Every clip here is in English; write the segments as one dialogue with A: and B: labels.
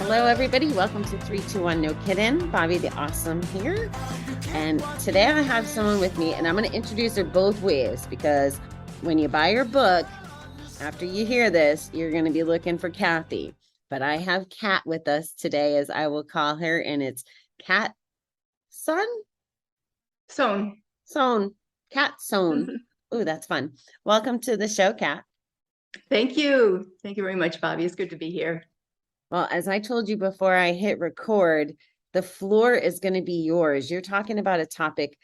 A: Hello, everybody. Welcome to 321 No Kiddin. Bobby the Awesome here. And today I have someone with me, and I'm going to introduce her both ways because when you buy her book, after you hear this, you're going to be looking for Kathi. But I have Kat with us today, as I will call her, and it's Kathi
B: Sohn.
A: Kathi Sohn. Oh, that's fun. Welcome to the show, Kat.
B: Thank you. Thank you very much, Bobby. It's good to be here.
A: Well, as I told you before I hit record, the floor is going to be yours. You're talking about a topic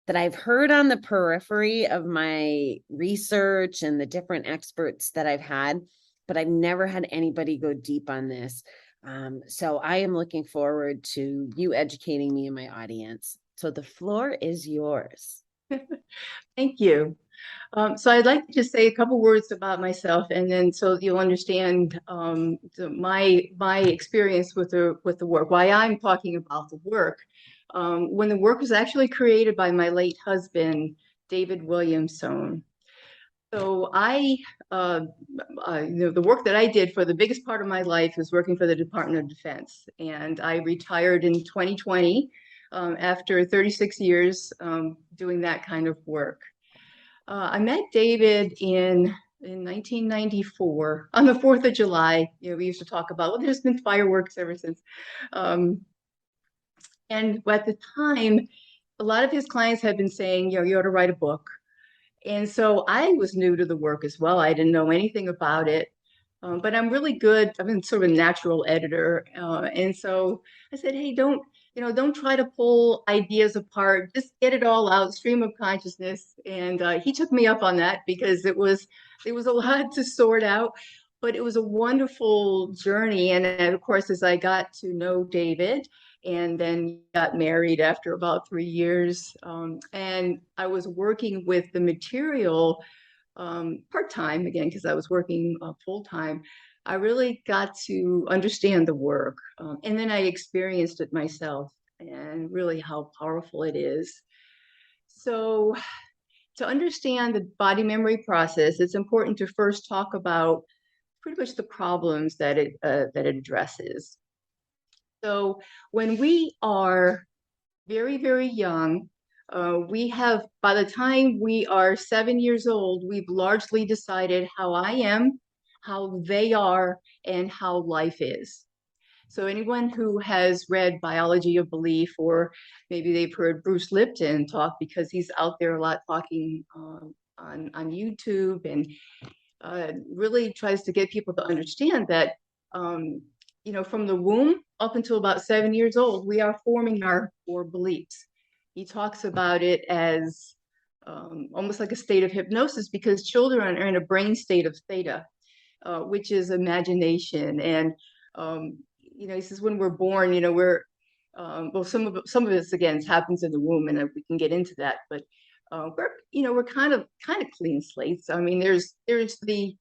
A: that I've heard on the periphery of my research and the different experts that I've had, but I've never had anybody go deep on this. So I am looking forward to you educating me and my audience. So the floor is yours.
B: Thank you. So I'd like to just say a couple words about myself, and then so you'll understand my experience with the work, why I'm talking about the work. When the work was actually created by my late husband, David William Sohn. So the work that I did for the biggest part of my life was working for the Department of Defense, and I retired in 2020 after 36 years doing that kind of work. I met David in 1994 on the 4th of July. We used to talk about, well, there's been fireworks ever since. And at the time, a lot of his clients had been saying, you ought to write a book. And so I was new to the work as well. I didn't know anything about it. But I'm really good. I've been sort of a natural editor. And so I said, hey, don't try to pull ideas apart. Just get it all out, stream of consciousness. And he took me up on that because it was a lot to sort out, but it was a wonderful journey. And of course, as I got to know David and then got married after about 3 years, and I was working with the material part-time again, because I was working full-time, I really got to understand the work. And then I experienced it myself and really how powerful it is. So to understand the body memory process, it's important to first talk about pretty much the problems that it addresses. So when we are very, very young, by the time we are 7 years old, we've largely decided how I am, how they are, and how life is. So anyone who has read Biology of Belief, or maybe they've heard Bruce Lipton talk because he's out there a lot talking on YouTube, and really tries to get people to understand that, from the womb up until about 7 years old, we are forming our core beliefs. He talks about it as almost like a state of hypnosis because children are in a brain state of theta, which is imagination. And, he says when we're born, we're, well, some of this, again, happens in the womb, and we can get into that, but we're kind of clean slates. I mean, there's the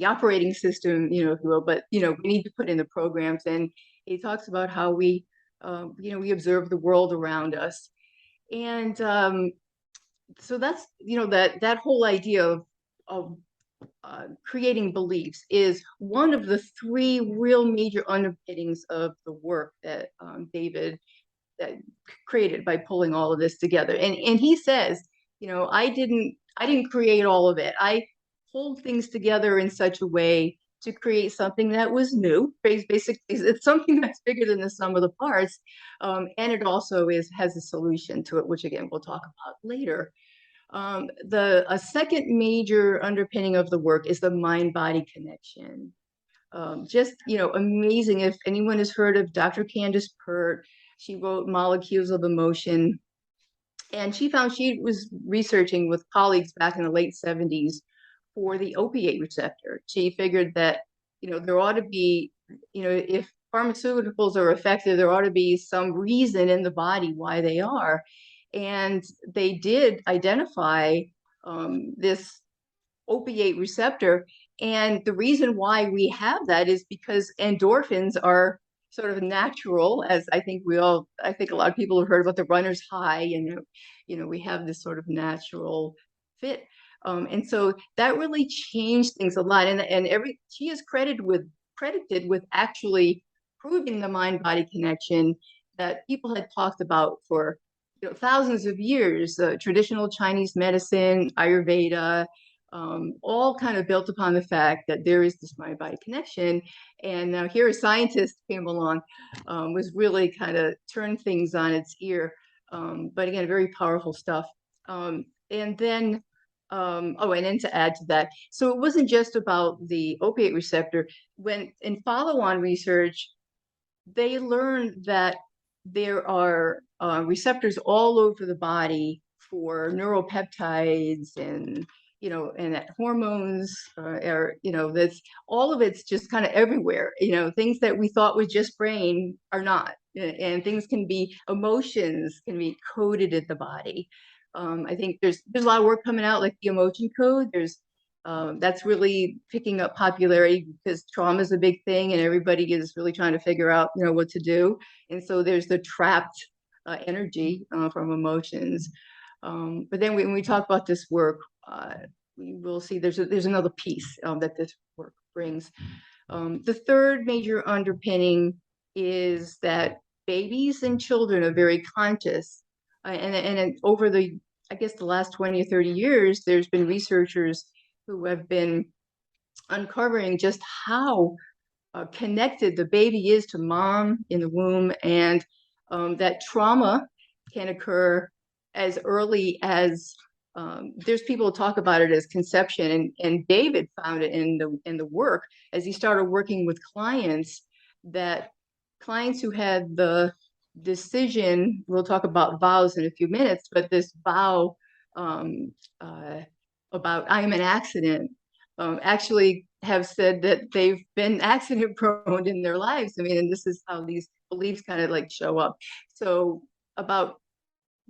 B: operating system, if you will, but we need to put in the programs. And he talks about how we observe the world around us, and so that's that whole idea of creating beliefs is one of the 3 real major underpinnings of the work that David that created by pulling all of this together. And he says, I didn't create all of it. I pulled things together in such a way to create something that was new. Basically, it's something that's bigger than the sum of the parts, and it also has a solution to it, which again we'll talk about later. A second major underpinning of the work is the mind-body connection. Just amazing. If anyone has heard of Dr. Candace Pert, she wrote Molecules of Emotion, and she was researching with colleagues back in the late 70s for the opiate receptor. She figured that there ought to be, if pharmaceuticals are effective, there ought to be some reason in the body why they are. And they did identify this opiate receptor. And the reason why we have that is because endorphins are sort of natural, as I think a lot of people have heard about the runner's high, and we have this sort of natural fit. And so that really changed things a lot. And she is credited with credited with actually proving the mind-body connection that people had talked about for thousands of years. Traditional Chinese medicine, Ayurveda, all kind of built upon the fact that there is this mind-body connection. And now here a scientist came along, was really kind of turned things on its ear. But again, very powerful stuff. And then to add to that, so it wasn't just about the opiate receptor. When in follow-on research, they learned that there are receptors all over the body for neuropeptides and and that hormones that's all of it's just kind of everywhere. Things that we thought was just brain are not, and things can be emotions can be coded in the body. I think there's a lot of work coming out, like the emotion code. That's really picking up popularity because trauma is a big thing and everybody is really trying to figure out, what to do. And so there's the trapped energy from emotions. But then when we talk about this work, we will see there's another piece that this work brings. The third major underpinning is that babies and children are very conscious. And over the, I guess, the last 20 or 30 years, there's been researchers who have been uncovering just how connected the baby is to mom in the womb, and that trauma can occur as early as there's people who talk about it as conception, and David found it in the work as he started working with clients, that clients who had the decision, we'll talk about vows in a few minutes, but this vow about I am an accident, actually have said that they've been accident prone in their lives. I mean, and this is how these beliefs kind of like show up. So about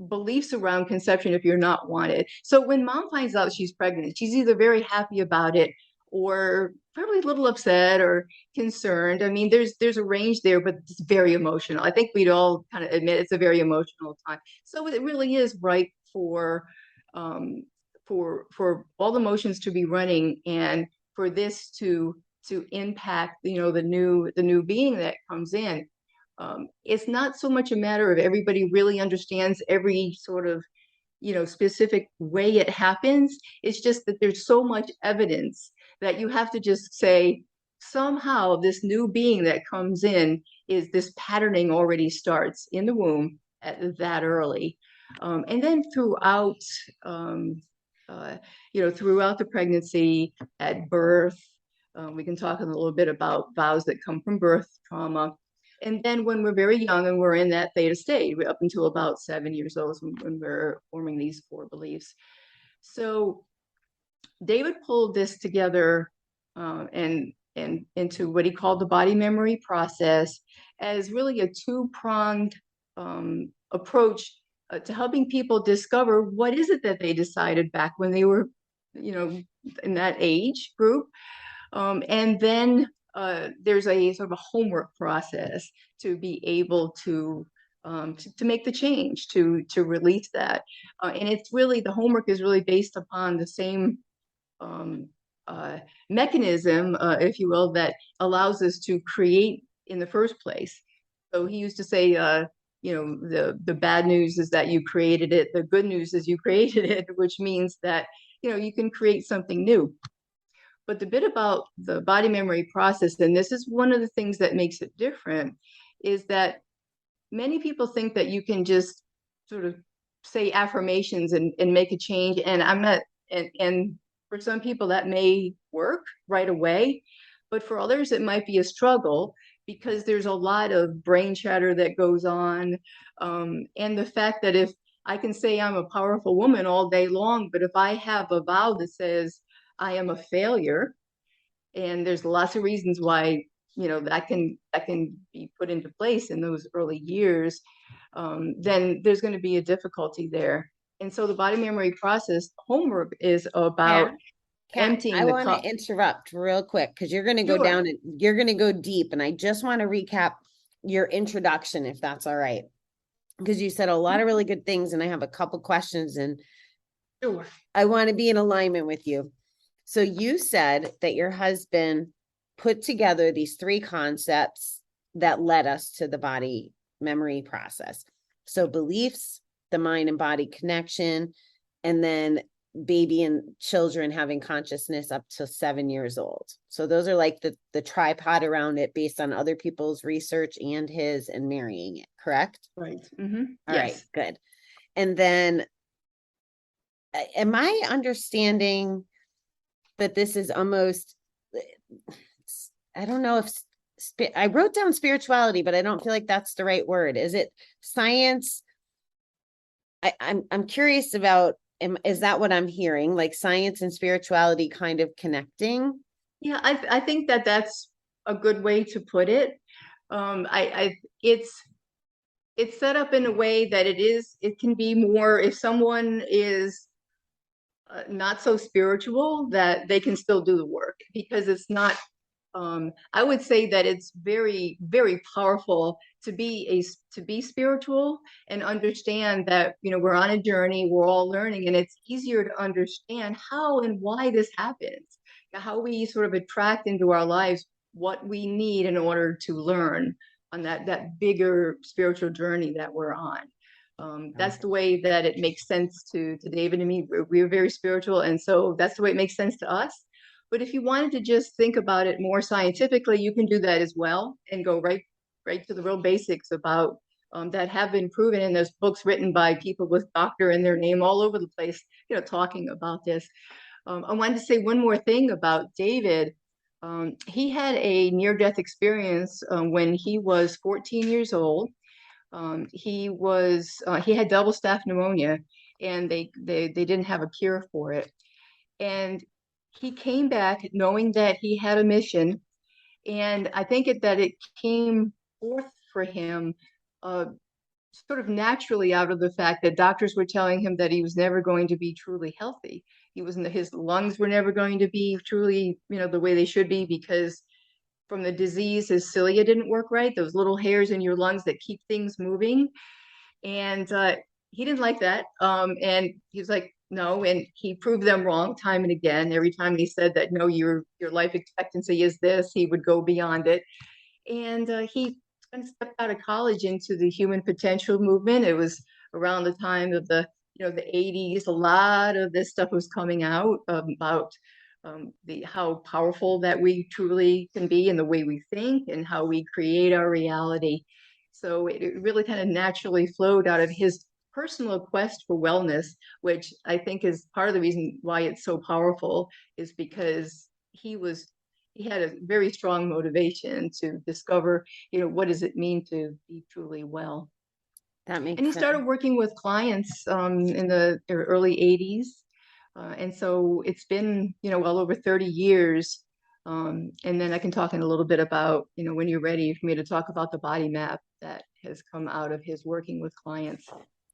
B: beliefs around conception if you're not wanted. So when mom finds out she's pregnant, she's either very happy about it or probably a little upset or concerned. I mean, there's a range there, but it's very emotional. I think we'd all kind of admit it's a very emotional time. So it really is right for all the emotions to be running, and for this to impact the new being that comes in. It's not so much a matter of everybody really understands every sort of specific way it happens. It's just that there's so much evidence that you have to just say somehow this new being that comes in is this patterning already starts in the womb at that early. And then throughout throughout the pregnancy, at birth, we can talk a little bit about vows that come from birth trauma. And then when we're very young and we're in that theta state, we're up until about 7 years old when we're forming these 4 beliefs. So David pulled this together and into what he called the body memory process as really a 2-pronged approach to helping people discover what is it that they decided back when they were, in that age group. And then there's a sort of a homework process to be able to make the change, to release that. And it's really, the homework is really based upon the same mechanism, if you will, that allows us to create in the first place. So he used to say, the bad news is that you created it. The good news is you created it, which means that, you can create something new. But the bit about the body memory process, and this is one of the things that makes it different, is that many people think that you can just sort of say affirmations and make a change. And I'm not, and for some people that may work right away, but for others it might be a struggle because there's a lot of brain chatter that goes on. And the fact that if I can say I'm a powerful woman all day long, but if I have a vow that says I am a failure, and there's lots of reasons why that can be put into place in those early years, then there's going to be a difficulty there. And so the body memory process homework is about emptying
A: I
B: the
A: want
B: cup.
A: to interrupt real quick because you're going to go
B: Sure.
A: down and you're going to go deep. And I just want to recap your introduction, if that's all right. Because you said a lot of really good things, and I have a couple questions, and
B: Sure.
A: I want to be in alignment with you. So you said that your husband put together these three concepts that led us to the body memory process. So beliefs, the mind and body connection, and then baby and children having consciousness up to 7 years old. So those are like the tripod around it based on other people's research and his, and marrying it, correct?
B: Right.
A: All right,
B: Yes.
A: good. And then am I understanding that this is almost, I don't know if I wrote down spirituality, but I don't feel like that's the right word. Is it science? I'm curious about, is that what I'm hearing? Like science and spirituality kind of connecting?
B: Yeah, I think that that's a good way to put it. It's set up in a way that it can be more, if someone is not so spiritual, that they can still do the work, because it's not, I would say that it's very, very powerful to be spiritual and understand that, we're on a journey, we're all learning, and it's easier to understand how and why this happens, how we sort of attract into our lives what we need in order to learn on that bigger spiritual journey that we're on. That's the way that it makes sense to David and me. We're very spiritual, and so that's the way it makes sense to us. But if you wanted to just think about it more scientifically, you can do that as well and go right to the real basics about that have been proven. And there's books written by people with doctor in their name all over the place, talking about this. I wanted to say one more thing about David. He had a near-death experience when he was 14 years old. He had double staph pneumonia, and they didn't have a cure for it. And he came back knowing that he had a mission. And I think that it came forth for him uh, sort of naturally out of the fact that doctors were telling him that he was never going to be truly healthy. His lungs were never going to be truly, the way they should be, because from the disease, his cilia didn't work right, those little hairs in your lungs that keep things moving. And he didn't like that. And he was like, no, and he proved them wrong time and again. Every time he said that, no, your life expectancy is this, he would go beyond it. And he kind of stepped out of college into the human potential movement. It was around the time of the 80s. A lot of this stuff was coming out about the how powerful that we truly can be in the way we think and how we create our reality. So it really kind of naturally flowed out of his personal quest for wellness, which I think is part of the reason why it's so powerful, is because he had a very strong motivation to discover, what does it mean to be truly well.
A: That
B: And
A: makes
B: he
A: sense.
B: started working with clients in the early 80s. And so it's been, well over 30 years. And then I can talk in a little bit about, when you're ready for me to talk about the body map that has come out of his working with clients.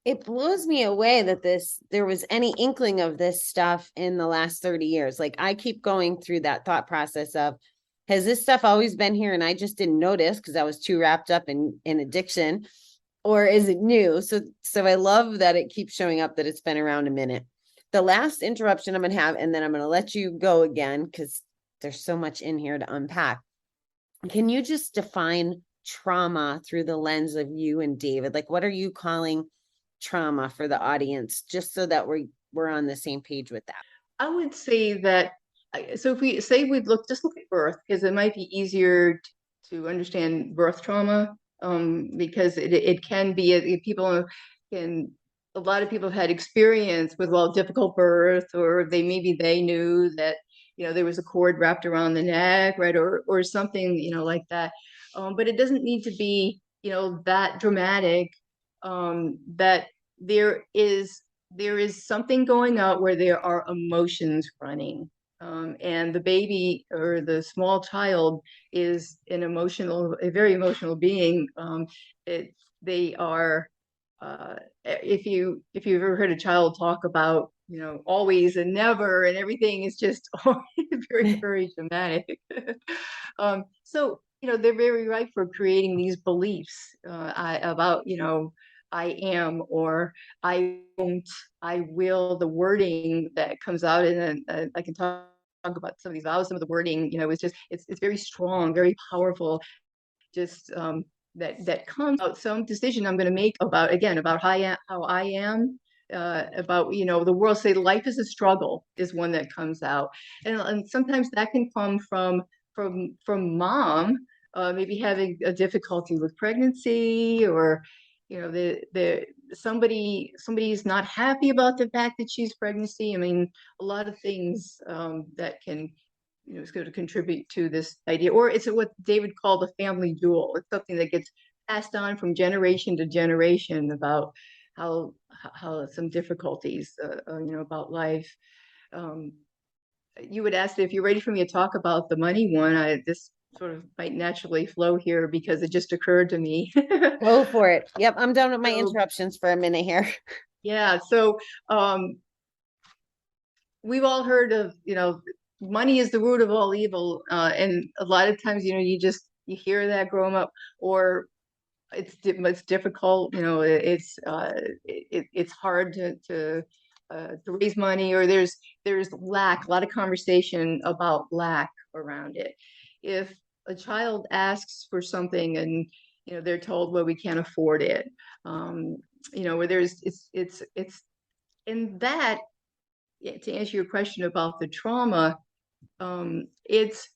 A: It blows me away that there was any inkling of this stuff in the last 30 years. Like I keep going through that thought process of, has this stuff always been here and I just didn't notice because I was too wrapped up in addiction, or is it new? So I love that it keeps showing up, that it's been around a minute. The last interruption I'm going to have, and then I'm going to let you go again because there's so much in here to unpack. Can you just define trauma through the lens of you and David? Like, what are you calling trauma for the audience, just so that we're on the same page with that?
B: I would say that, so if we say just look at birth, because it might be easier to understand birth trauma, because it can be, a lot of people have had experience with, well, difficult birth, or maybe they knew that, there was a cord wrapped around the neck, right, or something, like that. But it doesn't need to be, that dramatic, that there is something going on where there are emotions running. And the baby or the small child is a very emotional being. They are, if you've ever heard a child talk about, always and never and everything is just very, very dramatic. So, they're very right for creating these beliefs about, I am, or I won't, I will, the wording that comes out, and I can talk about some of these vows, some of the wording, it's just, it's very strong, very powerful, just that comes out some decision I'm going to make about, again, about how I am, about, the world. Say life is a struggle is one that comes out. And sometimes that can come from mom, maybe having a difficulty with pregnancy, or, the somebody's not happy about the fact that she's pregnancy. I mean, a lot of things that can, is going to contribute to this idea. Or it's what David called a family jewel. It's something that gets passed on from generation to generation about how some difficulties, about life. You would ask if you're ready for me to talk about the money one. This sort of might naturally flow here because it just occurred to me.
A: Go for it. Yep, I'm done with my
B: So,
A: interruptions for a minute here.
B: yeah. So we've all heard of, money is the root of all evil. And a lot of times, you hear that growing up, or it's difficult, it's hard to raise money, or there's lack, a lot of conversation about lack around it. If a child asks for something and, they're told, well, we can't afford it, where it's in that, to answer your question about the trauma, that's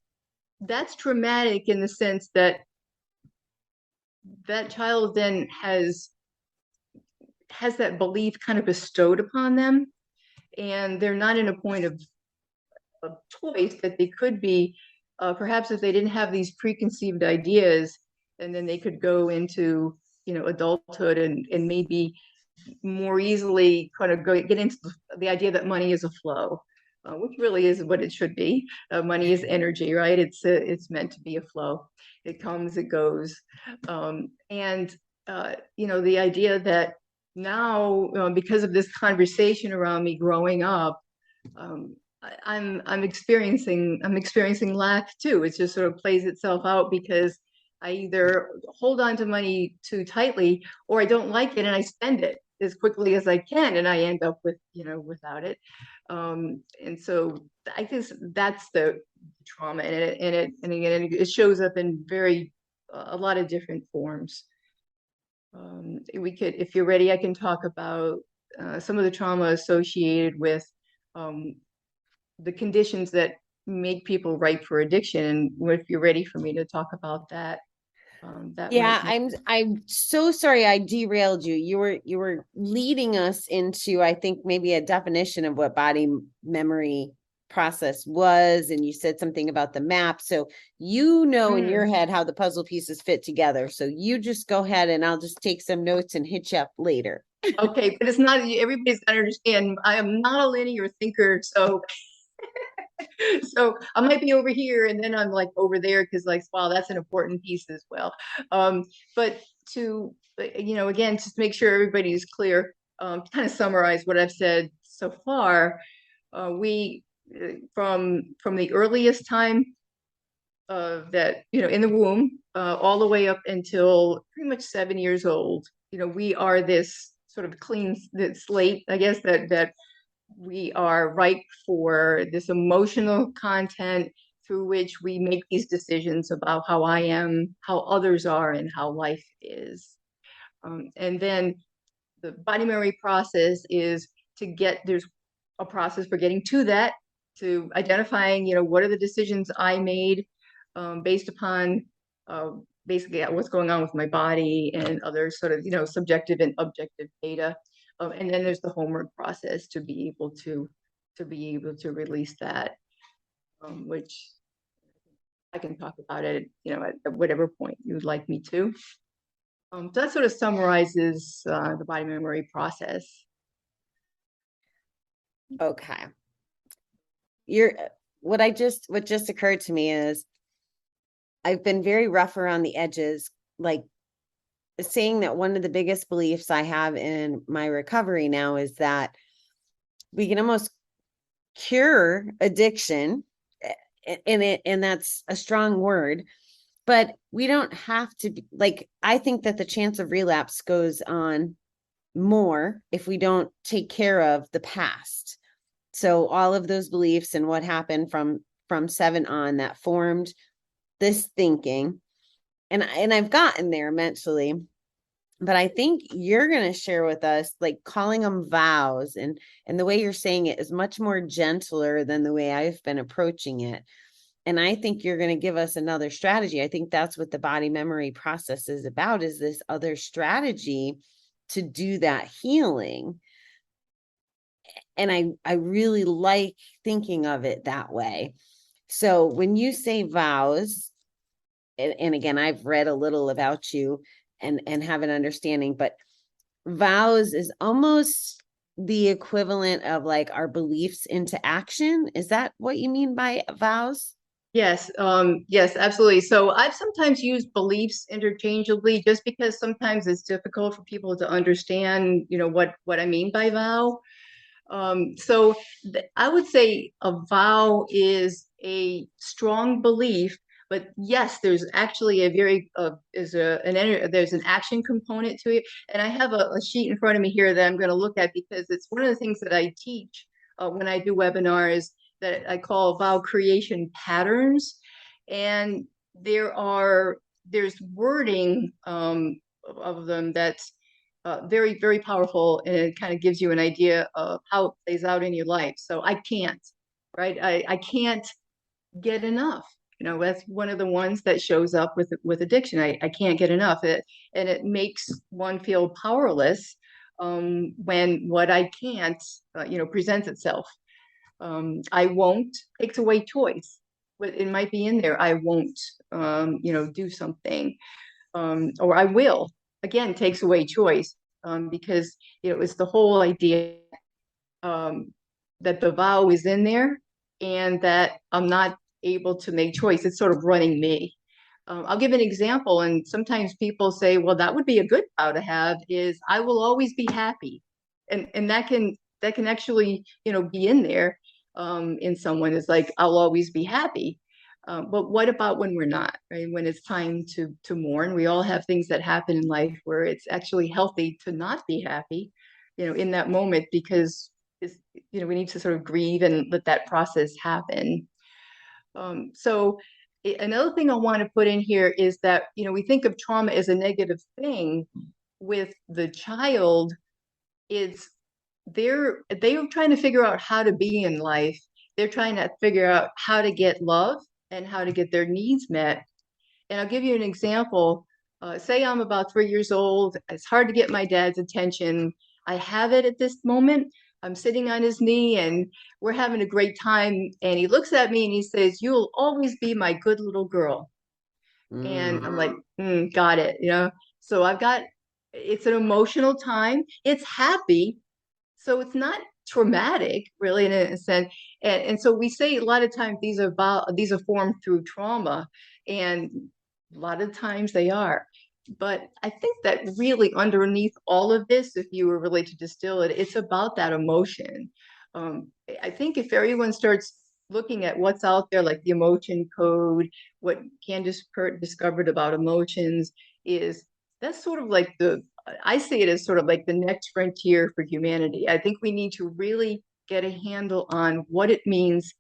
B: traumatic in the sense that that child then has that belief kind of bestowed upon them, and they're not in a point of choice that they could be, perhaps if they didn't have these preconceived ideas, and then they could go into, adulthood and maybe more easily kind of get into the idea that money is a flow, which really is what it should be. Money is energy, right? It's meant to be a flow. It comes, it goes. And the idea that now, because of this conversation around me growing up, I'm experiencing lack too. It just sort of plays itself out because I either hold on to money too tightly, or I don't like it and I spend it as quickly as I can, and I end up with, without it. And so I guess that's the trauma, and again, it shows up in a lot of different forms. If you're ready, I can talk about some of the trauma associated with the conditions that make people ripe for addiction. And if you're ready for me to talk about that,
A: Yeah, I'm so sorry I derailed you. You were leading us into, I think, maybe a definition of what body memory process was, and you said something about the map. So in your head how the puzzle pieces fit together. So you just go ahead, and I'll just take some notes and hit you up later.
B: Okay, but it's not, everybody's got to understand, I am not a linear thinker, so so I might be over here and then I'm like over there, because like, wow, that's an important piece as well. But to, again, just make sure everybody's clear, kind of summarize what I've said so far. We from the earliest time that, in the womb, all the way up until pretty much 7 years old, we are this sort of clean slate, I guess, that we are ripe for this emotional content through which we make these decisions about how I am, how others are, and how life is. And then the body memory process is there's a process for getting to that, to identifying, what are the decisions I made based upon basically what's going on with my body and other sort of, subjective and objective data. And then there's the homework process to be able to release that, which I can talk about it, at whatever point you would like me to. So that sort of summarizes the body memory process.
A: Okay. What just occurred to me is I've been very rough around the edges, like saying that one of the biggest beliefs I have in my recovery now is that we can almost cure addiction, and that's a strong word, but we don't have to be, like, I think that the chance of relapse goes on more if we don't take care of the past. So all of those beliefs and what happened from 7 on that formed this thinking. And I've gotten there mentally, but I think you're going to share with us like calling them vows, and the way you're saying it is much more gentler than the way I've been approaching it. And I think you're going to give us another strategy. I think that's what the body memory process is about, is this other strategy to do that healing. And I really like thinking of it that way. So when you say vows, and again, I've read a little about you and have an understanding, but vows is almost the equivalent of like our beliefs into action. Is that what you mean by vows?
B: Yes, yes, absolutely. So I've sometimes used beliefs interchangeably just because sometimes it's difficult for people to understand, what I mean by vow. So I would say a vow is a strong belief, but yes, there's actually a very there's an action component to it. And I have a sheet in front of me here that I'm going to look at because it's one of the things that I teach when I do webinars that I call vow creation patterns. And there's wording of them that's very, very powerful, and it kind of gives you an idea of how it plays out in your life. So I can't, right? I can't get enough. That's one of the ones that shows up with addiction. I can't get enough. And it makes one feel powerless when what I can't, presents itself. I won't takes away choice. But it might be in there. I won't, do something, or I will. Again, takes away choice, because it's the whole idea um, that the vow is in there and that I'm not able to make choice. It's sort of running me. I'll give an example, and sometimes people say, "Well, that would be a good vow to have." Is I will always be happy, and that can actually be in there in someone is like I'll always be happy. But what about when we're not, right? When it's time to mourn, we all have things that happen in life where it's actually healthy to not be happy, in that moment because we need to sort of grieve and let that process happen. So another thing I want to put in here is that, we think of trauma as a negative thing. With the child, it's they're trying to figure out how to be in life. They're trying to figure out how to get love and how to get their needs met. And I'll give you an example. Say I'm about 3 years old. It's hard to get my dad's attention. I have it at this moment. I'm sitting on his knee and we're having a great time. And he looks at me and he says, "You'll always be my good little girl." And I'm like, got it. So it's an emotional time. It's happy. So it's not traumatic, really, in a sense. And so we say a lot of times these are formed through trauma, and a lot of times they are. But I think that really underneath all of this, if you were really to distill it, it's about that emotion. I think if everyone starts looking at what's out there, like the emotion code, what Candace Pert discovered about emotions, is that's sort of like I see it as sort of like the next frontier for humanity. I think we need to really get a handle on what it means,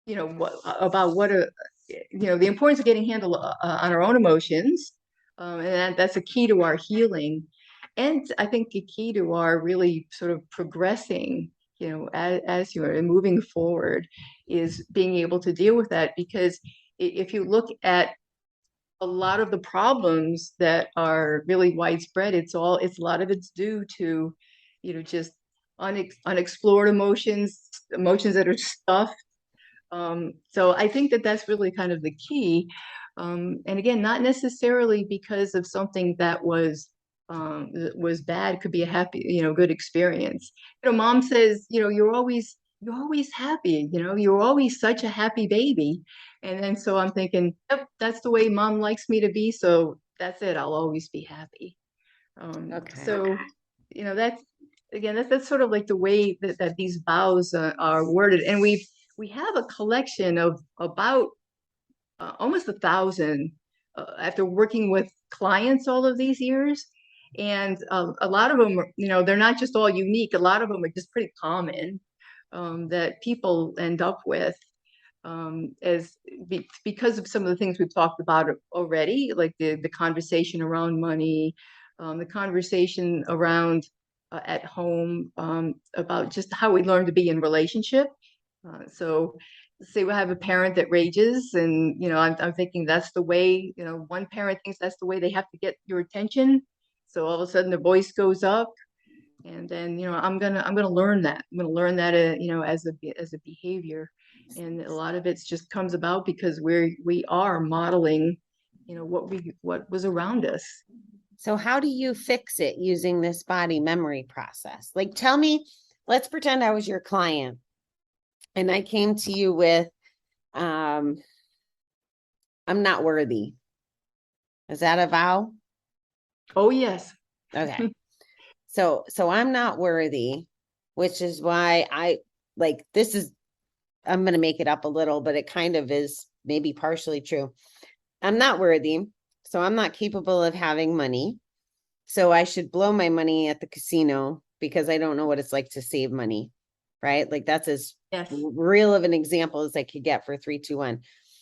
B: about the importance of getting handle on our own emotions. And that's a key to our healing. And I think the key to our really sort of progressing, as you are moving forward, is being able to deal with that. Because if you look at a lot of the problems that are really widespread, it's a lot of it's due to, just unexplored emotions that are stuffed. So I think that that's really kind of the key. And again, not necessarily because of something that was bad, could be a happy, good experience. Mom says, you're always happy, you're always such a happy baby. And then so I'm thinking, yep, that's the way mom likes me to be. So that's it. I'll always be happy.
A: Okay.
B: So, that's again, that's sort of like the way that these vows are worded. And we have a collection of about almost 1,000 after working with clients all of these years. And a lot of them, they're not just all unique. A lot of them are just pretty common. that people end up with because of some of the things we've talked about already, like the conversation around money, the conversation around at home, about just how we learn to be in relationship. So say we have a parent that rages, and I'm thinking that's the way, one parent thinks that's the way they have to get your attention. So all of a sudden the voice goes up, and then I'm gonna learn that. I'm gonna learn that as a behavior, and a lot of it just comes about because we are modeling what was around us.
A: So how do you fix it using this body memory process? Like, tell me, let's pretend I was your client and I came to you with, I'm not worthy. Is that a vow?
B: Oh yes.
A: Okay. So I'm not worthy, which is why I'm going to make it up a little, but it kind of is maybe partially true. I'm not worthy. So I'm not capable of having money. So I should blow my money at the casino because I don't know what it's like to save money. Right? Like that's as
B: Yes.
A: real of an example as I could get for 3, 2, 1.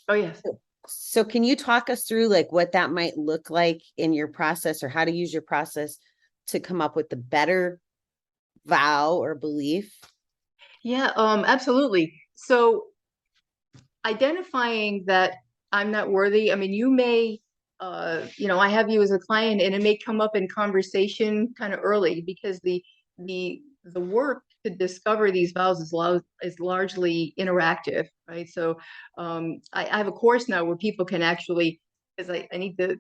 B: Oh yes.
A: So can you talk us through like what that might look like in your process, or how to use your process to come up with the better vow or belief?
B: Yeah, absolutely. So identifying that I'm not worthy. I mean, you may, I have you as a client, and it may come up in conversation kind of early because the work to discover these vows is largely interactive, right? So I have a course now where people can actually, because I need to,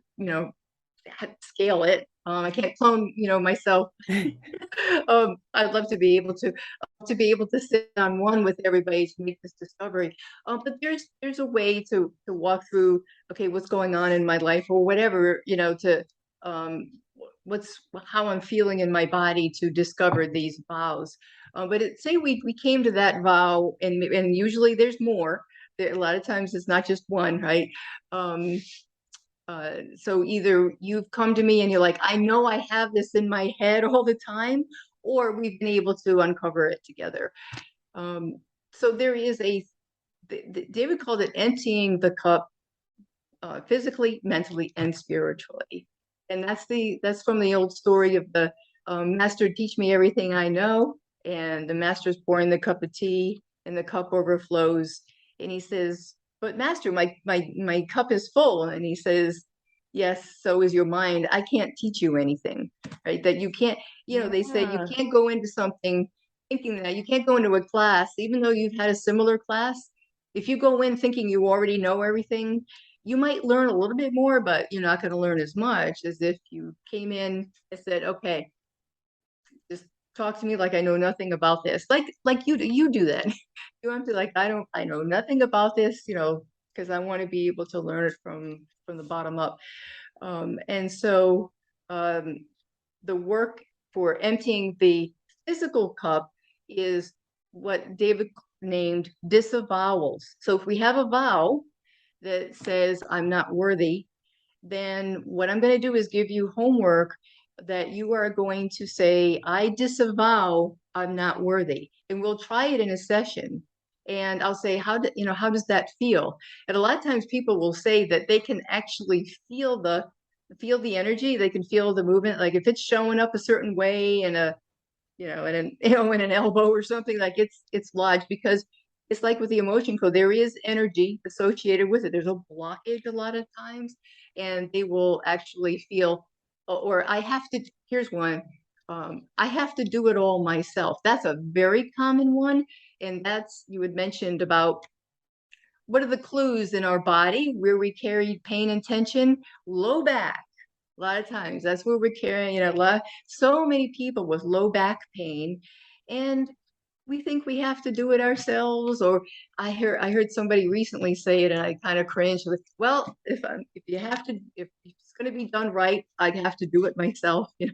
B: scale it. I can't clone, myself. I'd love to be able to sit on one with everybody to make this discovery. But there's a way to walk through, okay, what's going on in my life or whatever, to how I'm feeling in my body to discover these vows. But say we came to that vow, and usually there's more. A lot of times it's not just one, right? So either you've come to me and you're like, I know I have this in my head all the time, or we've been able to uncover it together. So there is David called it emptying the cup, physically, mentally, and spiritually. And that's from the old story of the master teach me everything I know. And the master's pouring the cup of tea and the cup overflows. And he says, but master, my cup is full. And he says, yes, so is your mind. I can't teach you anything, right? That you can't, they say you
A: Yeah.
B: can't go into something thinking that you can't go into a class, even though you've had a similar class. If you go in thinking you already know everything, you might learn a little bit more, but you're not going to learn as much as if you came in and said, okay, just talk to me like I know nothing about this. Like you do that. You want to like, I know nothing about this, because I want to be able to learn it from the bottom up. And so the work for emptying the physical cup is what David named disavowals. So if we have a vow that says I'm not worthy, then what I'm going to do is give you homework that you are going to say, I disavow I'm not worthy. And we'll try it in a session. And I'll say, how does that feel? And a lot of times people will say that they can actually feel the energy. They can feel the movement. Like if it's showing up a certain way in a, in an elbow or something, like it's lodged, because it's like with the emotion code, there is energy associated with it. There's a blockage a lot of times, and they will actually feel, or here's one, I have to do it all myself. That's a very common one. And you had mentioned about what are the clues in our body where we carry pain and tension? Low back. A lot of times that's where we're carrying, so many people with low back pain, and we think we have to do it ourselves. Or I heard somebody recently say it, and I kind of cringed with, well, if it's going to be done right, I have to do it myself,
A: It's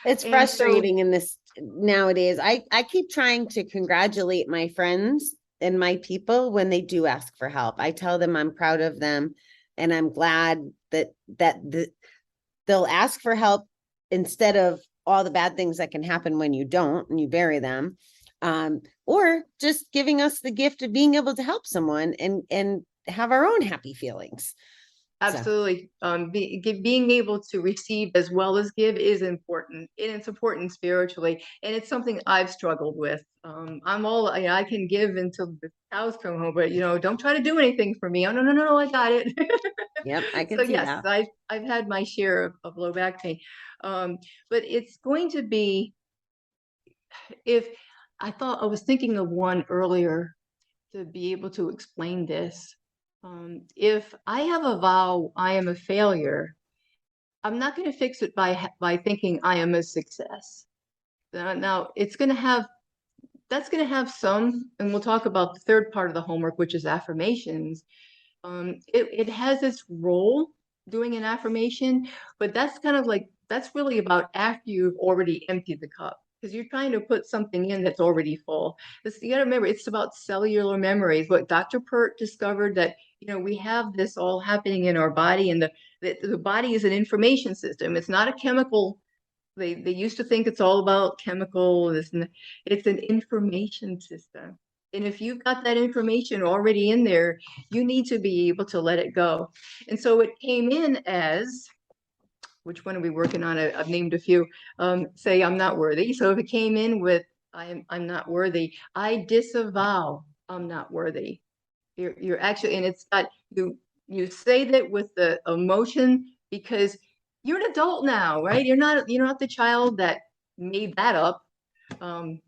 B: And so,
A: frustrating in this nowadays. I keep trying to congratulate my friends and my people when they do ask for help. I tell them I'm proud of them and I'm glad that they'll ask for help instead of all the bad things that can happen when you don't and you bury them. or just giving us the gift of being able to help someone and have our own happy feelings. So,
B: Absolutely. Being able to receive as well as give is important, and it's important spiritually. And it's something I've struggled with. I can give until the cows come home, but don't try to do anything for me. Oh, no, no, no, no, I got it.
A: yep, I
B: So
A: can see
B: yes,
A: that.
B: I've had my share of low back pain. But it's going to be, if I was thinking of one earlier to be able to explain this. If I have a vow, I am a failure, I'm not going to fix it by thinking I am a success. Now it's going to have that's going to have some, and we'll talk about the third part of the homework, which is affirmations. It has its role doing an affirmation, but that's really about after you've already emptied the cup, because you're trying to put something in that's already full. You got to remember, it's about cellular memories. What Dr. Pert discovered, that we have this all happening in our body, and the body is an information system. It's not a chemical. They used to think it's all about chemical. It's an information system. And if you've got that information already in there, you need to be able to let it go. And so it came in as, which one are we working on? I've named a few. Say I'm not worthy. So if it came in with I'm not worthy, I disavow I'm not worthy. You're actually, and it's got you say that with the emotion, because you're an adult now, right? You're not the child that made that up. Um,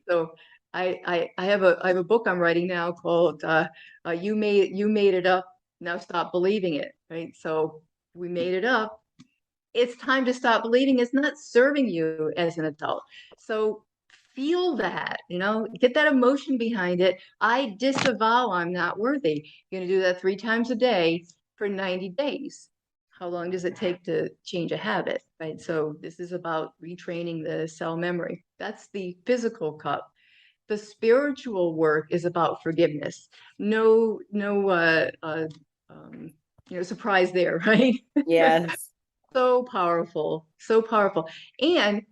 B: so I have a book I'm writing now called You Made It Up, Now Stop Believing It, right? So we made it up. It's time to stop believing it's not serving you as an adult. So feel that, get that emotion behind it. I disavow I'm not worthy. You're going to do that 3 times a day for 90 days. How long does it take to change a habit, right? So this is about retraining the cell memory. That's the physical cup. The spiritual work is about forgiveness. No surprise there, right?
A: Yes.
B: So powerful, so powerful. And,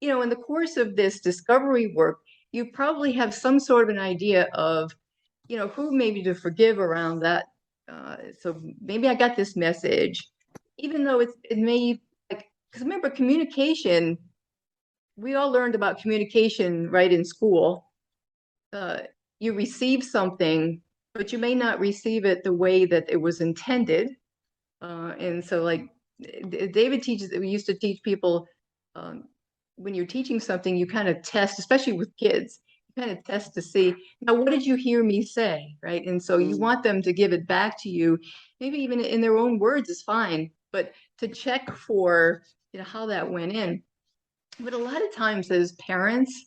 B: in the course of this discovery work, you probably have some sort of an idea of, who maybe to forgive around that. So maybe I got this message, even though it may, like, because remember, communication, we all learned about communication right in school. Uh, you receive something, but you may not receive it the way that it was intended. And so, like, David we used to teach people, when you're teaching something, you kind of test, especially with kids, you kind of test to see, now, what did you hear me say, right? And so you want them to give it back to you, maybe even in their own words is fine, but to check for, how that went in. But a lot of times as parents,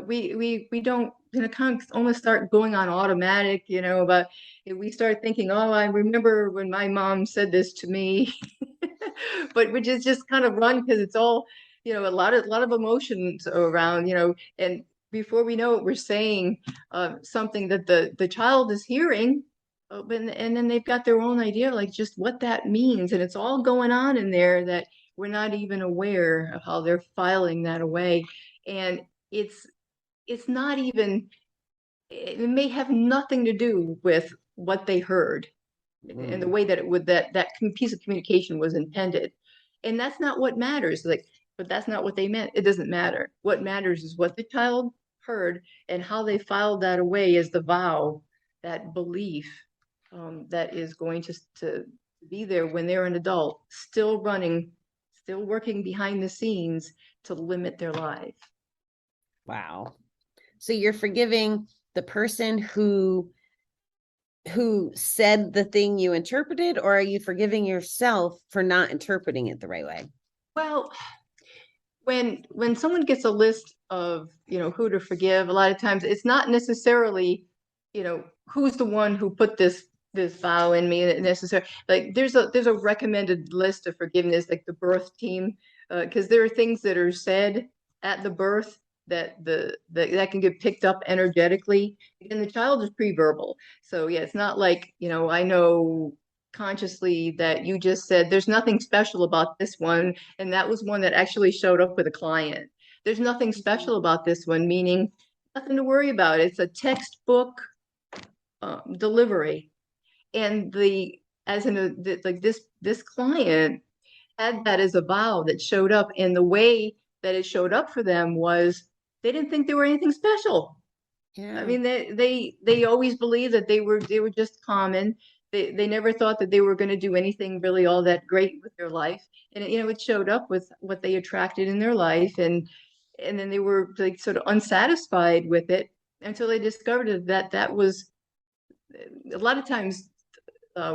B: we don't, kind of almost start going on automatic, but we start thinking, oh, I remember when my mom said this to me, but which is just kind of run, because it's all, a lot of emotions around, and before we know it, we're saying something that the child is hearing, and then they've got their own idea, like just what that means, and it's all going on in there that we're not even aware of how they're filing that away. And it's not even, it may have nothing to do with what they heard and the way that that piece of communication was intended. And that's not what matters. Like, but that's not what they meant. It doesn't matter. What matters is what the child heard and how they filed that away as the vow, that belief, that is going to be there when they're an adult, still running, still working behind the scenes to limit their life.
A: Wow. So you're forgiving the person who said the thing you interpreted, or are you forgiving yourself for not interpreting it the right way?
B: Well, when someone gets a list of, who to forgive, a lot of times it's not necessarily, who's the one who put this vow in me necessarily. Like there's a recommended list of forgiveness, like the birth team, because there are things that are said at the birth that can get picked up energetically, and the child is pre-verbal. So yeah, it's not like, I know consciously that you just said there's nothing special about this one, and that was one that actually showed up with a client. there's nothing special about this one, meaning nothing to worry about. It's a textbook delivery. And like this client had that as a vow that showed up, and the way that it showed up for them was they didn't think they were anything special. I
A: Yeah.
B: mean, they always believed that they were just common. They never thought that they were going to do anything really all that great with their life. And it showed up with what they attracted in their life, and then they were like sort of unsatisfied with it until they discovered that that was a lot of times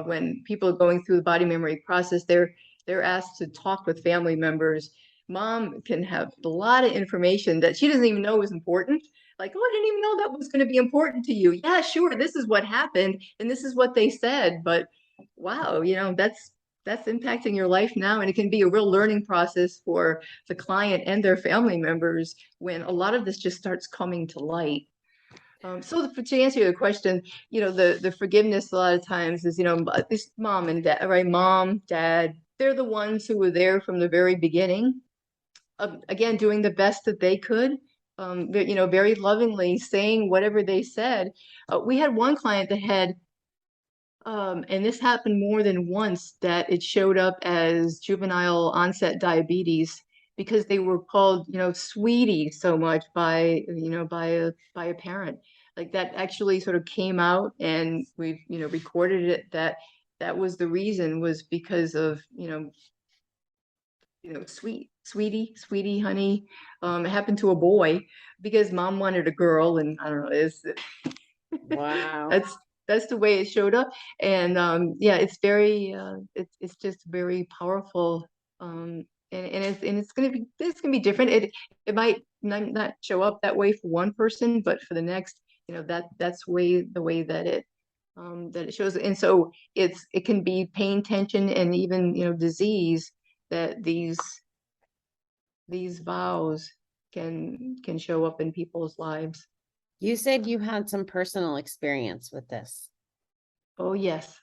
B: when people are going through the body memory process, they're asked to talk with family members. Mom can have a lot of information that she doesn't even know is important. Like, oh, I didn't even know that was going to be important to you. Yeah, sure, this is what happened, and this is what they said. But wow, that's impacting your life now, and it can be a real learning process for the client and their family members when a lot of this just starts coming to light. So to answer your question, the forgiveness a lot of times is, this mom and dad, right? Mom, dad, they're the ones who were there from the very beginning. Again, doing the best that they could. Very lovingly saying whatever they said. We had one client that had, and this happened more than once, that it showed up as juvenile onset diabetes because they were called, sweetie so much by a parent. Like that actually sort of came out, and we've, recorded it, that was the reason, was because of, sweetie, honey. It happened to a boy because mom wanted a girl, and I don't know,
A: Wow.
B: that's that's the way it showed up. And yeah, it's very it's just very powerful. It's gonna be different. It might not show up that way for one person, but for the next, that's the way that it shows. And so it can be pain, tension, and even, disease, that these vows can show up in people's lives.
A: You said you had some personal experience with this.
B: Oh yes.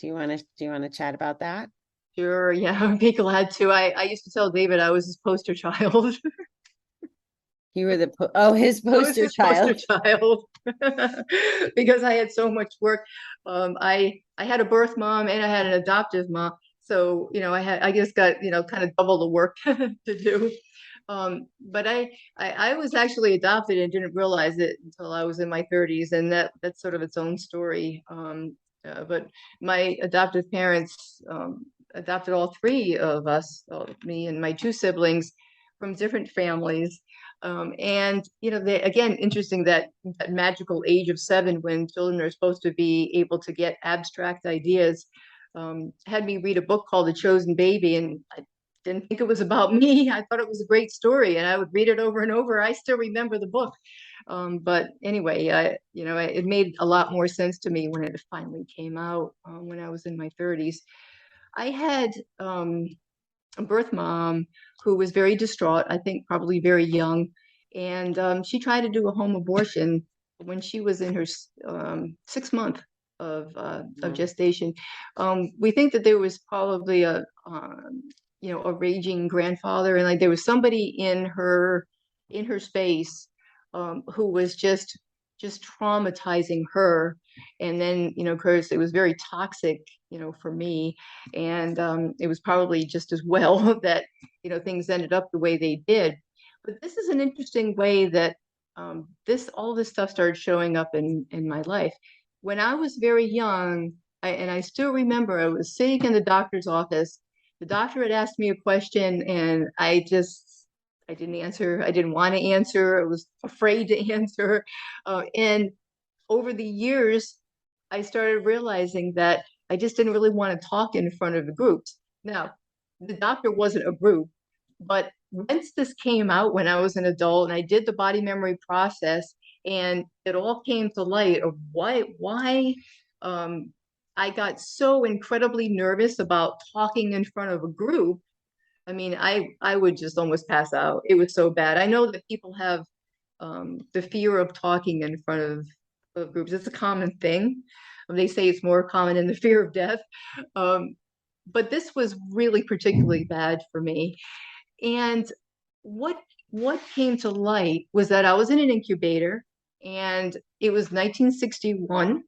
A: Do you want to chat about that?
B: Sure, yeah, I'd be glad to. I used to tell David I was his poster child.
A: You were his
B: I was
A: poster
B: his poster
A: child.
B: child because I had so much work. I had a birth mom and I had an adoptive mom, so I just got kind of double the work to do. But I was actually adopted and didn't realize it until I was in my 30s, and that's sort of its own story. But my adoptive parents adopted all three of us, me and my two siblings, from different families. And they, again, interesting that magical age of 7 when children are supposed to be able to get abstract ideas, had me read a book called The Chosen Baby, and I didn't think it was about me. I thought it was a great story, and I would read it over and over. I still remember the book. But anyway, it made a lot more sense to me when it finally came out, when I was in my 30s. I had a birth mom who was very distraught, I think probably very young, and she tried to do a home abortion when she was in her 6th month of
A: Mm.
B: gestation. We think that there was probably a raging grandfather, and like there was somebody in her space, who was just traumatizing her. And then, of course, it was very toxic, for me. And it was probably just as well that, things ended up the way they did. But this is an interesting way that all this stuff started showing up in my life. When I was very young, and I still remember, I was sitting in the doctor's office. The doctor had asked me a question, and I didn't answer. I didn't want to answer. I was afraid to answer. And over the years, I started realizing that I just didn't really want to talk in front of the groups. Now, the doctor wasn't a group, but once this came out when I was an adult and I did the body memory process, and it all came to light of why um, I got so incredibly nervous about talking in front of a group. I mean, I would just almost pass out. It was so bad. I know that people have the fear of talking in front of groups. It's a common thing. They say it's more common than the fear of death. Um, but this was really particularly bad for me. And what what came to light was that I was in an incubator, and it was 1961.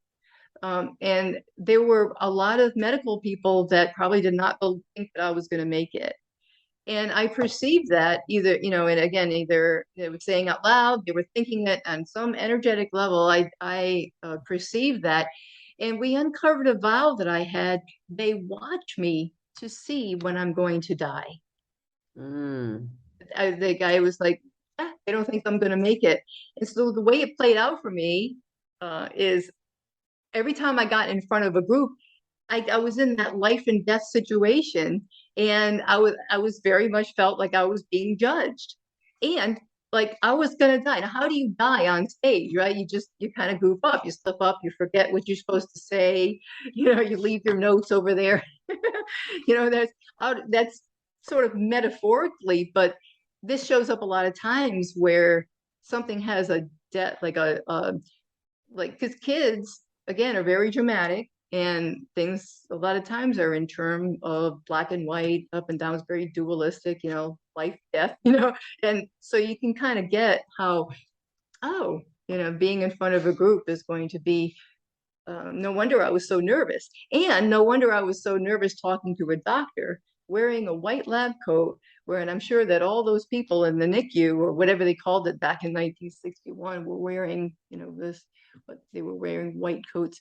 B: And there were a lot of medical people that probably did not think that I was going to make it. And I perceived that either, and again, either they were saying out loud, they were thinking it on some energetic level. I perceived that. And we uncovered a vow that I had. They watch me to see when I'm going to die.
A: Mm.
B: The guy was like, I don't think I'm going to make it. And so the way it played out for me is every time I got in front of a group, I was in that life and death situation, and I was very much felt like I was being judged, and like I was gonna die. Now, how do you die on stage, right? You kind of goof up, you slip up, you forget what you're supposed to say, you leave your notes over there. That's sort of metaphorically, but this shows up a lot of times where something has a death, like because kids again are very dramatic, and things a lot of times are in terms of black and white, up and down. It's very dualistic, life, death, and so you can kind of get how, oh, being in front of a group is going to be, no wonder I was so nervous. And no wonder I was so nervous talking to a doctor wearing a white lab coat, and I'm sure that all those people in the NICU or whatever they called it back in 1961 were wearing, but they were wearing white coats.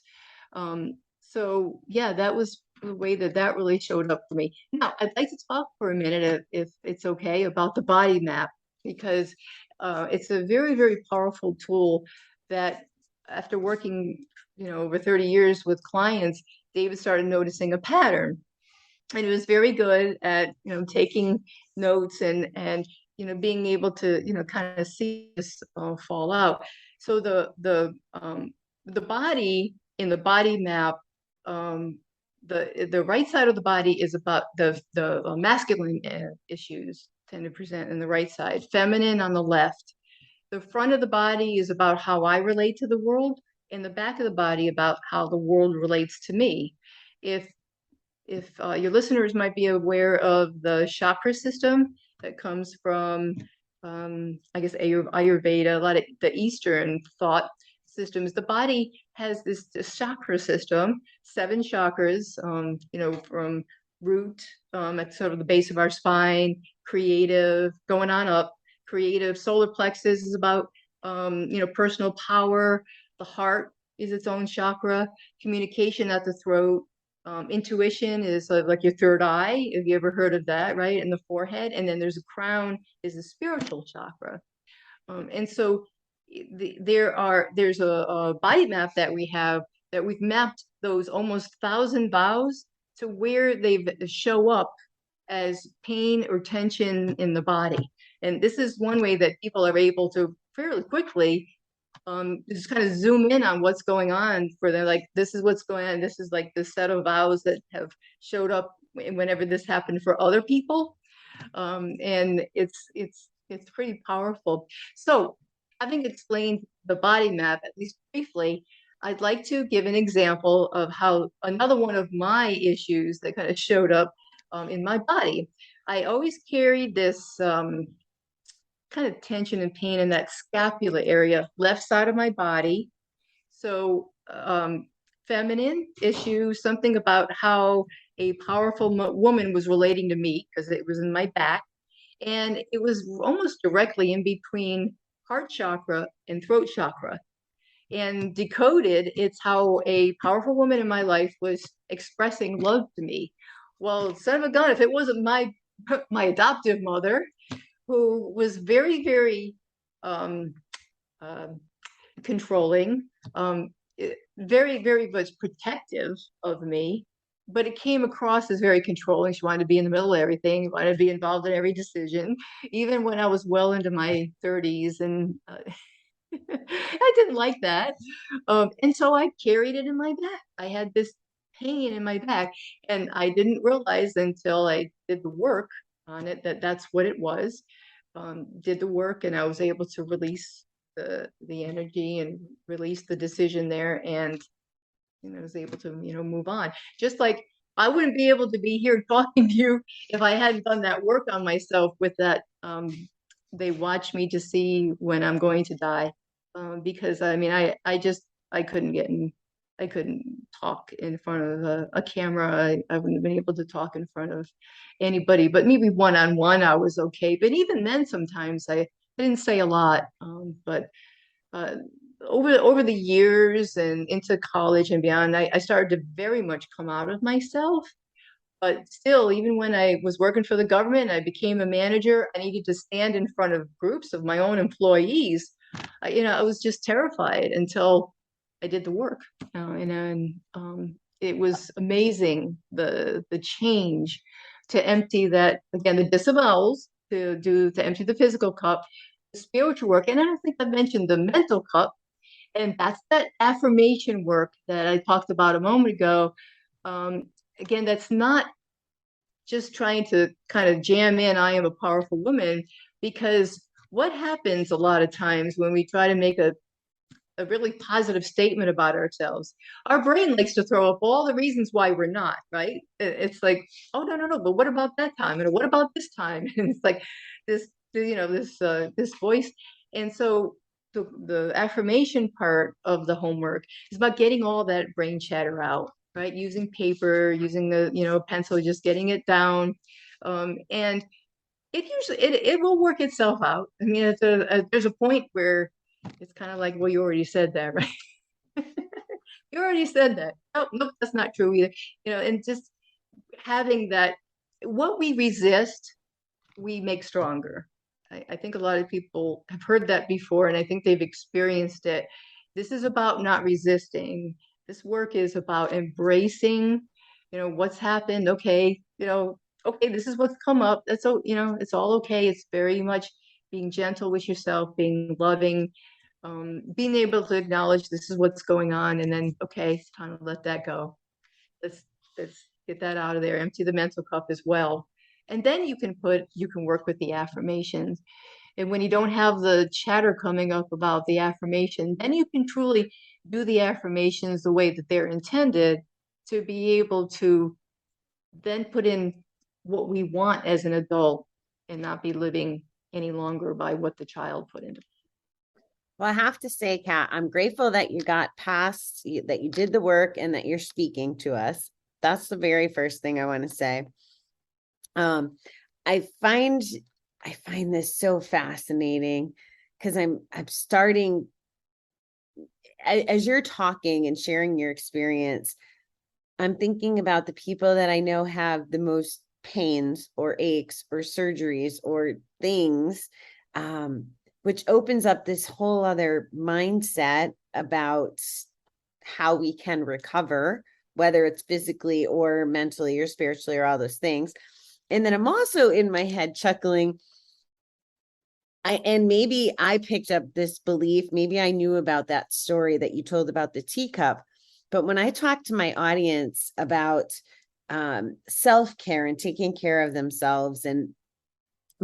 B: So yeah, that was the way that really showed up for me. Now, I'd like to talk for a minute, if it's okay, about the body map, because it's a very, very powerful tool that after working over 30 years with clients, David started noticing a pattern. And he was very good at, taking notes and being able to, kind of see this fall out. So the body in the body map, the right side of the body is about the masculine issues tend to present in the right side, feminine on the left. The front of the body is about how I relate to the world, and the back of the body about how the world relates to me. If your listeners might be aware of the chakra system that comes from, I guess, Ayurveda, a lot of the Eastern thought systems, the body has this chakra system, 7 chakras, from root, at sort of the base of our spine, creative, going on up. Creative solar plexus is about, personal power. The heart is its own chakra. Communication at the throat. Intuition is like your third eye, if you ever heard of that, right? And the forehead. And then there's a crown, is a spiritual chakra. And so there's a body map that we have, that we've mapped those almost 1,000 vows to where they show up as pain or tension in the body. And this is one way that people are able to fairly quickly just kind of zoom in on what's going on for them. Like, this is what's going on. This is like the set of vows that have showed up whenever this happened for other people. And it's pretty powerful. So, having explained the body map, at least briefly, I'd like to give an example of how another one of my issues that kind of showed up in my body. I always carried this kind of tension and pain in that scapula area, left side of my body. So feminine issue, something about how a powerful woman was relating to me, because it was in my back. And it was almost directly in between heart chakra and throat chakra. And decoded, it's how a powerful woman in my life was expressing love to me. Well, son of a gun, if it wasn't my adoptive mother, who was very, very uh, controlling, very, very much protective of me, but it came across as very controlling. She wanted to be in the middle of everything, wanted to be involved in every decision, even when I was well into my 30s. And I didn't like that. And so I carried it in my back. I had this pain in my back, and I didn't realize until I did the work on it that that's what it was. Did the work, and I was able to release the energy and release the decision there, and I was able to move on. Just like I wouldn't be able to be here talking to you if I hadn't done that work on myself with that they watch me to see when I'm going to die. Because I mean, I couldn't I couldn't talk in front of a camera. I wouldn't have been able to talk in front of anybody, but maybe one-on-one I was okay. But even then, sometimes I didn't say a lot. But uh, over the years and into college and beyond, I started to very much come out of myself. But still, even when I was working for the government, I became a manager. I needed to stand in front of groups of my own employees. I was just terrified until I did the work. It was amazing the change to empty that again, the disavowals to empty the physical cup, the spiritual work, and I don't think I mentioned the mental cup, and that's that affirmation work that I talked about a moment ago. Um, Again, that's not just trying to kind of jam in, I am a powerful woman, because what happens a lot of times when we try to make a really positive statement about ourselves, our brain likes to throw up all the reasons why we're not, right? It's like, oh, no, no, no, but what about that time? And what about this time? And it's like this voice. And so the affirmation part of the homework is about getting all that brain chatter out, right? Using paper, using the, pencil, just getting it down. And it will work itself out. I mean, there's a point where it's kind of like, well, you already said that, right? You already said that. Oh, nope, that's not true either. And just having that, what we resist, we make stronger. I think a lot of people have heard that before, and I think they've experienced it. This is about not resisting. This work is about embracing, what's happened. Okay, okay, this is what's come up. That's so, it's all okay. It's very much being gentle with yourself, being loving, being able to acknowledge this is what's going on, and then okay, it's time to let that go. Let's let's get that out of there. Empty the mental cup as well, and then you can work with the affirmations. And when you don't have the chatter coming up about the affirmation, then you can truly do the affirmations the way that they're intended, to be able to then put in what we want as an adult and not be living any longer by what the child put into.
A: Well, I have to say, Kat, I'm grateful that you got past, that you did the work and that you're speaking to us. That's the very first thing I want to say. Um, I find this so fascinating because I'm starting, as you're talking and sharing your experience, I'm thinking about the people that I know have the most pains or aches or surgeries or things, which opens up this whole other mindset about how we can recover, whether it's physically or mentally or spiritually or all those things. And then I'm also in my head chuckling. And maybe I picked up this belief. Maybe I knew about that story that you told about the teacup. But when I talk to my audience about self-care and taking care of themselves and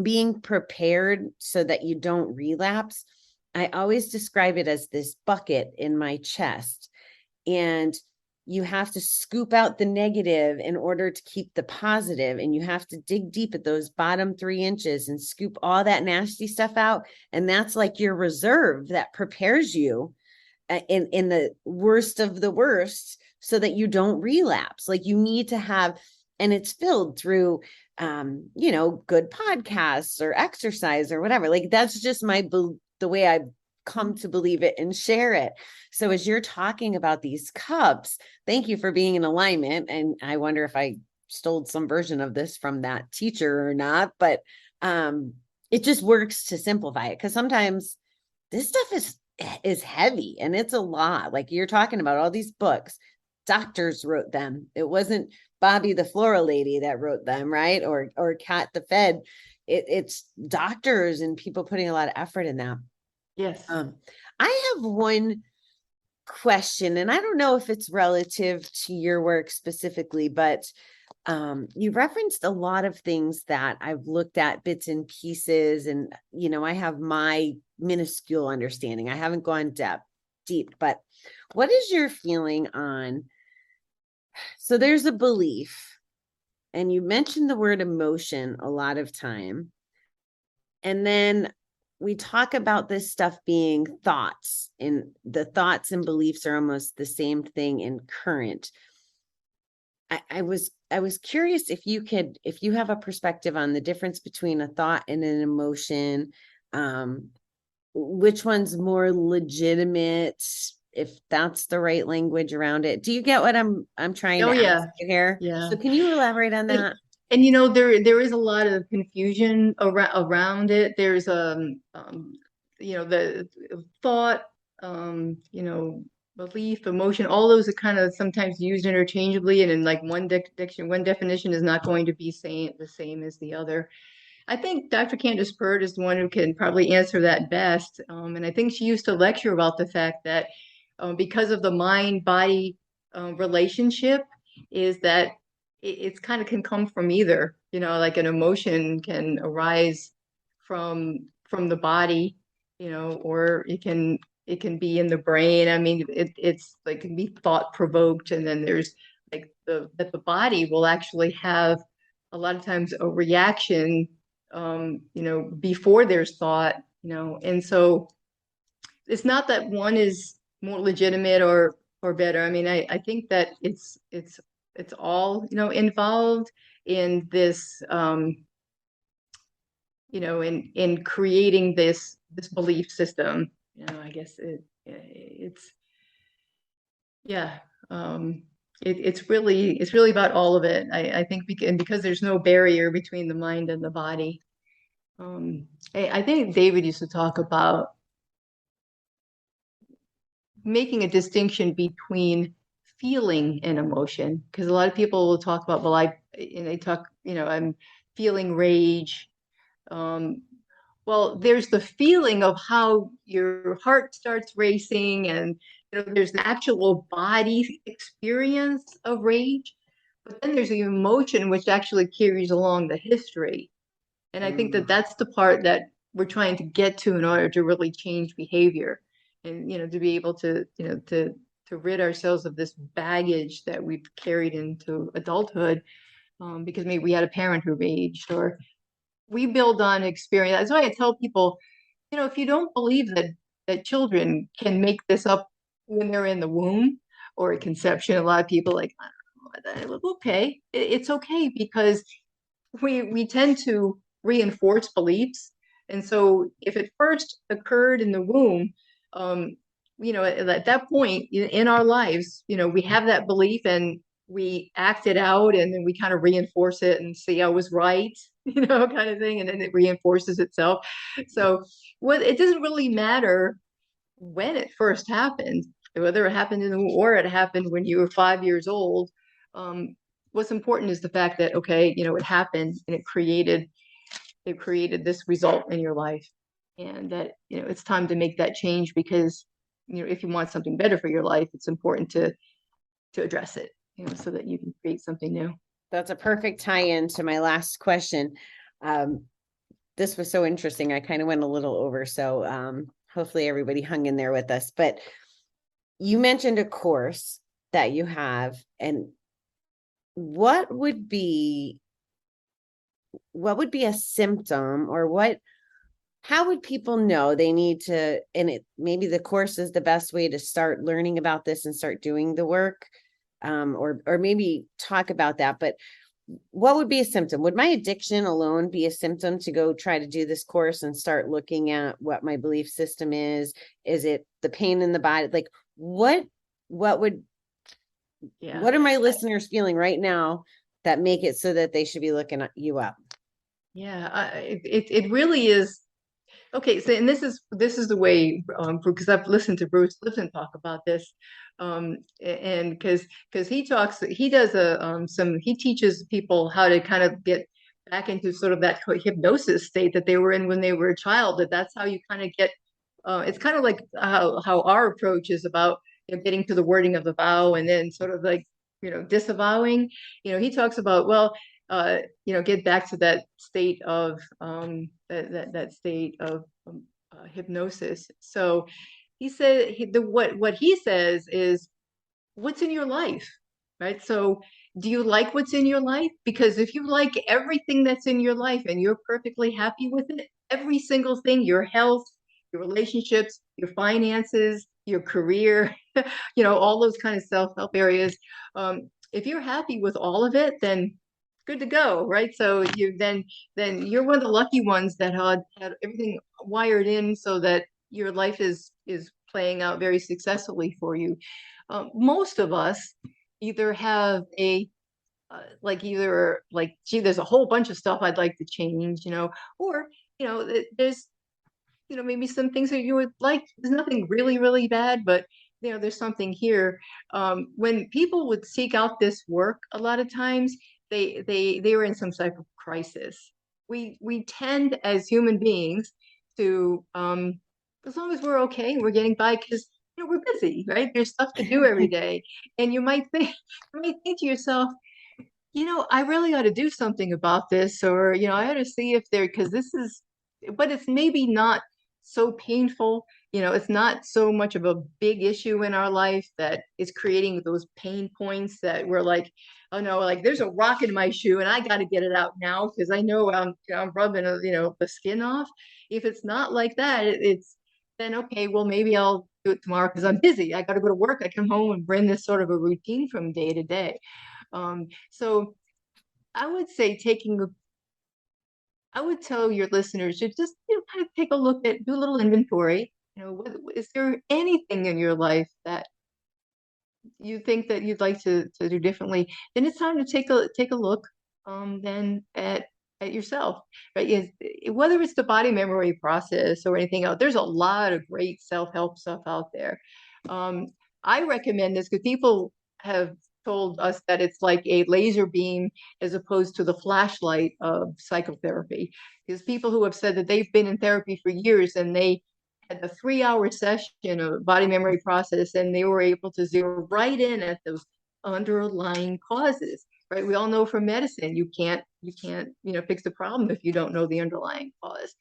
A: being prepared so that you don't relapse, I always describe it as this bucket in my chest. And you have to scoop out the negative in order to keep the positive, and you have to dig deep at those bottom 3 inches and scoop all that nasty stuff out. And that's like your reserve that prepares you in the worst of the worst so that you don't relapse. Like you need to have, and it's filled through good podcasts or exercise or whatever. Like that's just the way I've come to believe it and share it. So as you're talking about these cups, thank you for being in alignment. And I wonder if I stole some version of this from that teacher or not, but it just works to simplify it, because sometimes this stuff is heavy and it's a lot. Like you're talking about all these books, doctors wrote them. It wasn't Bobby the floral lady that wrote them, right? Or Kat the Fed. It's doctors and people putting a lot of effort in that.
B: Yes.
A: I have one question, and I don't know if it's relative to your work specifically, but you referenced a lot of things that I've looked at bits and pieces, and I have my minuscule understanding. I haven't gone deep, but what is your feeling on? So there's a belief, and you mentioned the word emotion a lot of time, And then we talk about this stuff being thoughts, and the thoughts and beliefs are almost the same thing in current. I was curious if you have a perspective on the difference between a thought and an emotion, um, which one's more legitimate, if that's the right language around it. Do you get what I'm trying
B: Oh
A: to ask
B: yeah,
A: you here?
B: yeah.
A: So can you elaborate on
B: And,
A: that?
B: and there is a lot of confusion around it. There's the thought, belief, emotion, all those are kind of sometimes used interchangeably, and in like one definition is not going to be the same as the other. I think Dr. Candace Pert is the one who can probably answer that best. And I think she used to lecture about the fact that because of the mind-body relationship, is that it's kind of can come from either. Like an emotion can arise from the body, or it can be in the brain. I mean, it's like can be thought provoked, and then there's like the body will actually have a lot of times a reaction before there's thought, and so it's not that one is more legitimate or better. I mean, I think that it's all, involved in this, in creating this belief system. I guess it's yeah. It's really about all of it. I think because there's no barrier between the mind and the body. I think David used to talk about making a distinction between feeling and emotion, because a lot of people will talk about, well, and they talk, I'm feeling rage. Um, well, there's the feeling of how your heart starts racing, and there's the actual body experience of rage, but then there's the emotion which actually carries along the history. And I think that
A: Mm.
B: that's the part that we're trying to get to in order to really change behavior, and to be able to to rid ourselves of this baggage that we've carried into adulthood, because maybe we had a parent who raged, or we build on experience. That's why I tell people, if you don't believe that children can make this up when they're in the womb or at conception, a lot of people like, I don't know, okay, it's okay, because we tend to reinforce beliefs. And so if it first occurred in the womb, um, at that point in our lives, we have that belief and we act it out, and then we kind of reinforce it and see I was right, kind of thing. And then it reinforces itself. So it doesn't really matter when it first happened, whether it happened in the or it happened when you were 5 years old. Um, what's important is the fact that, okay, it happened and it created this result in your life, and that it's time to make that change, because if you want something better for your life, it's important to address it, so that you can create something new.
A: That's a perfect tie-in to my last question. Um, this was so interesting. I kind of went a little over, so hopefully everybody hung in there with us. But you mentioned a course that you have, and what would be a symptom, or how would people know they need to, and maybe the course is the best way to start learning about this and start doing the work, or maybe talk about that. But what would be a symptom? Would my addiction alone be a symptom to go try to do this course and start looking at what my belief system is? Is it the pain in the body? Like what would
B: Yeah.
A: what are my listeners feeling right now that make it so that they should be looking you up?
B: Yeah, it really is. Okay, so and this is the way, because I've listened to Bruce Lipton talk about this, and because he teaches people how to kind of get back into sort of that hypnosis state that they were in when they were a child. That's how you kind of get. It's kind of like how our approach is about getting to the wording of the vow, and then sort of like disavowing. He talks about, well, get back to that state of that state of hypnosis. So he said what he says is, what's in your life, right? So do you like what's in your life? Because if you like everything that's in your life and you're perfectly happy with it, every single thing, your health, your relationships, your finances, your career, all those kind of self-help areas. If you're happy with all of it, then good to go, right? So then you're one of the lucky ones that had everything wired in so that your life is playing out very successfully for you. Most of us either have gee, there's a whole bunch of stuff I'd like to change, or there's maybe some things that you would like. There's nothing really, really bad, but there's something here. When people would seek out this work, a lot of times they were in some type of crisis. We tend as human beings to, as long as we're okay, we're getting by, because we're busy, right? There's stuff to do every day, and you might think to yourself, I really ought to do something about this, or I ought to see if because this is, but it's maybe not so painful. It's not so much of a big issue in our life that is creating those pain points that we're like, oh no, like there's a rock in my shoe and I got to get it out now because I know I'm rubbing the skin off. If it's not like that, it's then okay, well maybe I'll do it tomorrow because I'm busy. I got to go to work. I come home and bring this sort of a routine from day to day. So I would say I would tell your listeners to just kind of take a look at, do a little inventory. Is there anything in your life that you think that you'd like to do differently? Then it's time to take a look then at yourself, right? Whether it's the body memory process or anything else, there's a lot of great self-help stuff out there. I recommend this because people have told us that it's like a laser beam as opposed to the flashlight of psychotherapy. Because people who have said that they've been in therapy for years and they had a 3-hour session of body memory process and they were able to zero right in at those underlying causes, right? We all know from medicine, you can't fix the problem if you don't know the underlying cause.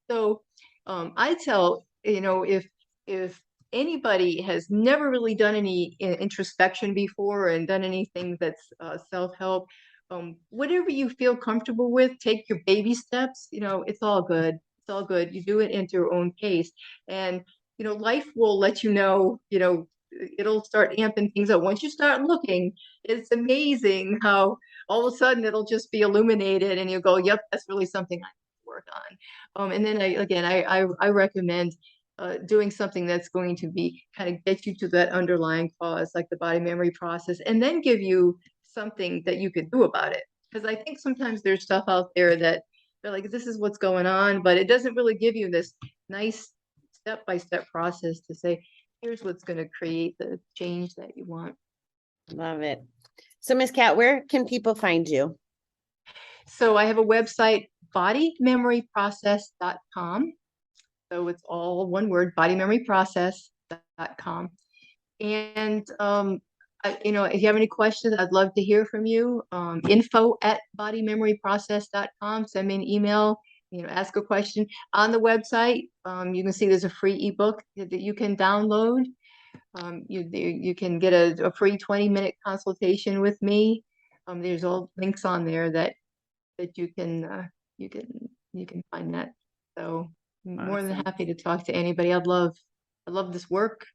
B: So I tell, if anybody has never really done any introspection before and done anything that's self-help, whatever you feel comfortable with, take your baby steps. It's all good. It's all good. You do it at your own pace, and life will let you know. It'll start amping things up once you start looking. It's amazing how all of a sudden it'll just be illuminated, and you go, "Yep, that's really something I need to work on." And then I recommend doing something that's going to be kind of get you to that underlying cause, like the body memory process, and then give you something that you could do about it. Because I think sometimes there's stuff out there that they're like, this is what's going on, but it doesn't really give you this nice step-by-step process to say, here's what's going to create the change that you want.
A: Love it. So Miss Kat, where can people find you?
B: So I have a website, bodymemoryprocess.com. So it's all one word, bodymemoryprocess.com. And, if you have any questions, I'd love to hear from you. info@bodymemoryprocess.com. Send me an email, ask a question. On the website, you can see there's a free ebook that you can download. You can get a free 20-minute consultation with me. There's all links on there that you can find that. So more than happy to talk to anybody. I love this work.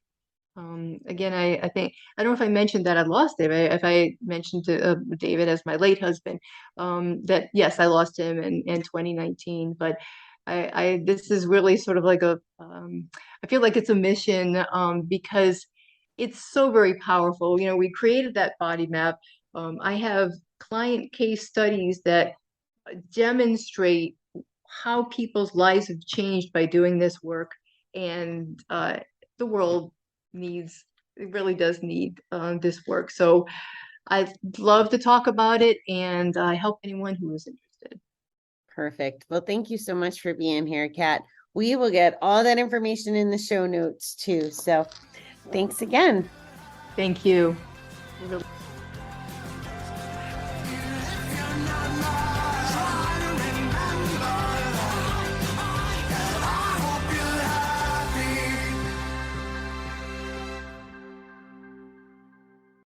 B: Again, I think, I don't know if I mentioned that I lost David. If I mentioned to David as my late husband, that yes, I lost him in 2019, but this is really sort of like I feel like it's a mission, because it's so very powerful. We created that body map. I have client case studies that demonstrate how people's lives have changed by doing this work, and the world really does need this work. So I'd love to talk about it, and I help anyone who is interested.
A: Perfect. Well, thank you so much for being here, Kat. We will get all that information in the show notes too. So thanks again.
B: Thank you.